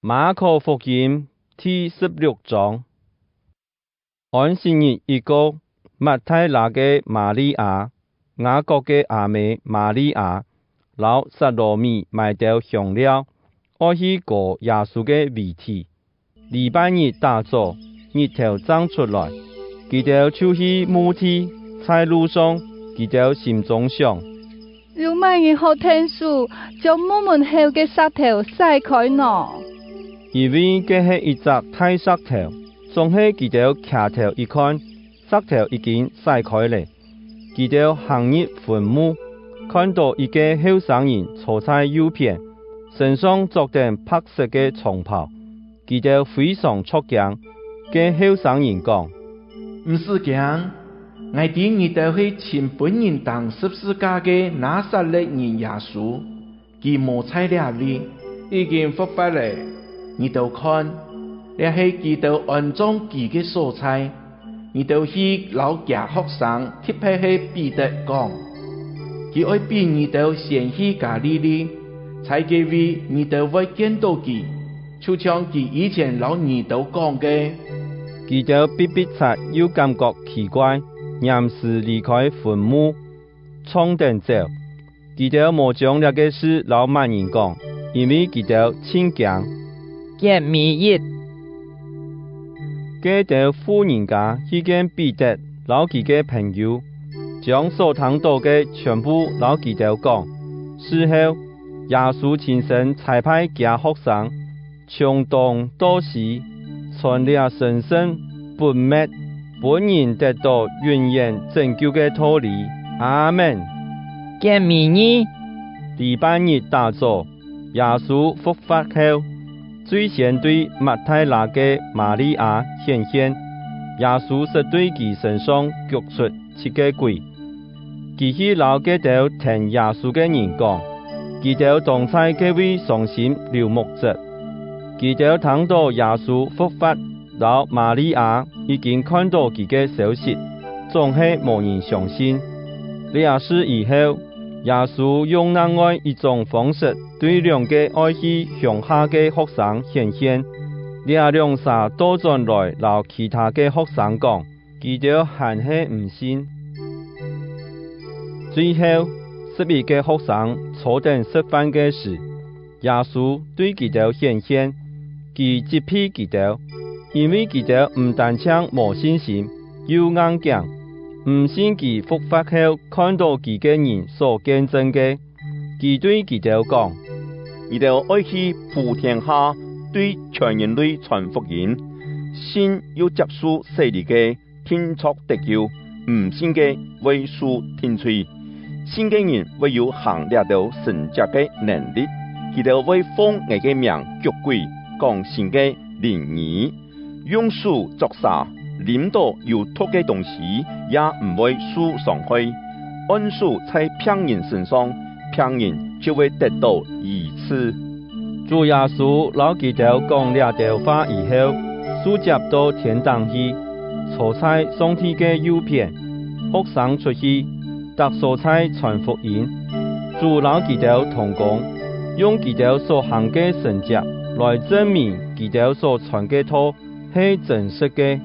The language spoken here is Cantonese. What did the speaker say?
马可福音第16章。安息日一個，麥太拿嘅瑪利亞、雅各嘅阿妹瑪利亞，老撒羅米買到香料，愛去過耶穌嘅遺體。禮拜日大早，日頭長出來，佢哋就去墓地，在路上，佢哋心中想：要買日好天數，將墓門後嘅石頭篩開喏。因為這係一隻大石頭，總係佢哋徛頭一看，石頭已經篩開了。佢哋行入墳墓，看到一個後生人坐在右邊，身上着件白色嘅長袍。佢哋非常出驚，嘅後生人講：唔是驚，我哋你哋去親本人當十字架嘅拿撒勒人耶穌，佢冇在那裡，已經復活了。你哋看，這係佢哋安葬佢嘅所在。你哋去老家學生，特別係彼得講，佢愛比你哋先去加利利，才嘅為你哋會見到佢，就像佢以前老你哋講嘅。佢哋逼迫察又感覺奇怪，臨時離開墳墓，衝定走。佢哋冇將呢個事老萬人講，因為佢哋清驚。結尾日，佢哋夫人家去見彼得，老佢嘅朋友，將所聽到嘅全部老佢哋講。事後，耶穌親身差派假學生，從東到西，傳了神聖本末，本人得到永遠拯救嘅道理。阿門。結尾日，禮拜日大早，耶穌復活後，最先對麥太拿嘅瑪利亞顯現，耶穌是對佢身上腳出7個鬼。佢去老嘅度聽耶穌嘅人講，佢哋當在嘅位傷心流目汁。佢哋聽到耶穌復活，老瑪利亞已經看到佢嘅消息，總係無人相信。這事以後，耶穌用另外一種方式對兩個愛去鄉下嘅學生顯現，這兩下都轉來留其他嘅學生講，佢哋還係唔信。最後，11個學生坐定食飯嘅時，耶穌對佢哋顯現，佢責備佢哋，因為佢哋唔但止冇信心，又硬頸。唔信佢復活後看到佢嘅人所見證嘅，佢對佢哋講：你哋愛去普天下對全人類傳福音，信要接受洗禮嘅天作得救，唔信嘅為受天罪。信嘅人會有行了到神蹟嘅能力，佢哋會奉我嘅名捉鬼，講神嘅靈語，用手作殺。領到有毒嘅東西也唔會受傷害，按手在病人身上，病人就會得到醫治。主耶穌老佢哋講了條話以後，受接到天堂去，坐在上帝嘅右邊。學生出去，特所在傳福音。主老佢哋同工，用佢哋所行嘅神蹟來證明佢哋所傳嘅道係真實嘅。